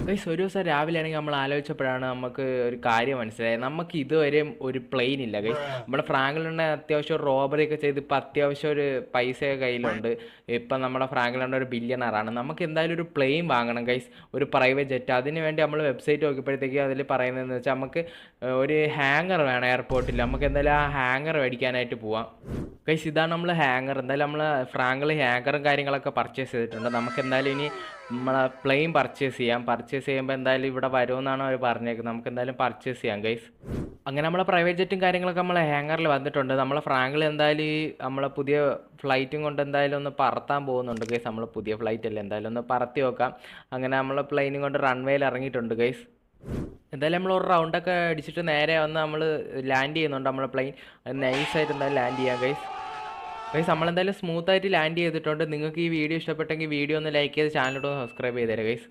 Guys ഒരു ദിവസം രാവിലെ ആണെങ്കിൽ നമ്മൾ ആലോചിച്ചപ്പോഴാണ് നമുക്ക് ഒരു കാര്യം മനസ്സിലായത്. നമുക്ക് ഇതുവരെയും ഒരു പ്ലെയിൻ ഇല്ല ഗൈസ്. നമ്മുടെ ഫ്രാങ്കിലുണ്ട് അത്യാവശ്യം റോബറി ഒക്കെ ചെയ്ത് ഇപ്പം അത്യാവശ്യം ഒരു പൈസയൊക്കെ കയ്യിലുണ്ട്. ഇപ്പം നമ്മുടെ ഫ്രാങ്കിലുണ്ട് ഒരു ബില്യണറാണ്. നമുക്ക് എന്തായാലും ഒരു പ്ലെയിൻ വാങ്ങണം ഗൈസ്, ഒരു പ്രൈവറ്റ് ജെറ്റ്. അതിന് വേണ്ടി നമ്മൾ വെബ്സൈറ്റ് നോക്കിയപ്പോഴത്തേക്ക് അതിൽ പറയുന്നതെന്ന് വെച്ചാൽ നമുക്ക് ഒരു ഹാങ്ങർ വേണം എയർപോർട്ടിൽ. നമുക്ക് എന്തായാലും ആ ഹാങ്ങർ മേടിക്കാനായിട്ട് പോവാം ഗൈസ്. ഇതാണ് നമ്മൾ ഹാങ്ങർ. എന്തായാലും നമ്മൾ ഫ്രാങ്കിൽ ഹാങ്ങറും കാര്യങ്ങളൊക്കെ പർച്ചേസ് ചെയ്തിട്ടുണ്ട്. നമുക്ക് എന്തായാലും ഇനി നമ്മളെ പ്ലെയിൻ പർച്ചേസ് ചെയ്യുമ്പോൾ എന്തായാലും ഇവിടെ വരുമെന്നാണ് അവർ പറഞ്ഞേക്കുന്നത്. നമുക്ക് എന്തായാലും പർച്ചേസ് ചെയ്യാം ഗൈസ്. അങ്ങനെ നമ്മളെ പ്രൈവറ്റ് ജെറ്റും കാര്യങ്ങളൊക്കെ നമ്മളെ ഹാങ്ങറിൽ വന്നിട്ടുണ്ട്. നമ്മളെ ഫ്രാങ്കിൽ എന്തായാലും ഈ നമ്മളെ പുതിയ ഫ്ലൈറ്റും കൊണ്ട് എന്തായാലും ഒന്ന് പറത്താൻ പോകുന്നുണ്ട് ഗൈസ്. നമ്മൾ പുതിയ ഫ്ലൈറ്റ് അല്ലേ, എന്തായാലും ഒന്ന് പറത്തി നോക്കാം. അങ്ങനെ നമ്മൾ പ്ലെയിനും കൊണ്ട് റൺവേയിൽ ഇറങ്ങിയിട്ടുണ്ട് ഗൈസ്. എന്തായാലും നമ്മൾ ഒരു റൗണ്ടൊക്കെ അടിച്ചിട്ട് നേരെ വന്ന് നമ്മൾ ലാൻഡ് ചെയ്യുന്നുണ്ട്. നമ്മളെ പ്ലെയിൻ നൈസായിട്ട് എന്തായാലും ലാൻഡ് ചെയ്യാം ഗൈസ്. ഗൈസ് നമ്മളെന്തായാലും സ്മൂത്തായിട്ട് ലാൻഡ് ചെയ്തിട്ടുണ്ട്. നിങ്ങൾക്ക് ഈ വീഡിയോ ഇഷ്ടപ്പെട്ടെങ്കിൽ വീഡിയോ ഒന്ന് ലൈക്ക് ചെയ്ത് ചാനലോട്ട് ഒന്ന് സബ്സ്ക്രൈബ് ചെയ്തേരെ ഗൈസ്.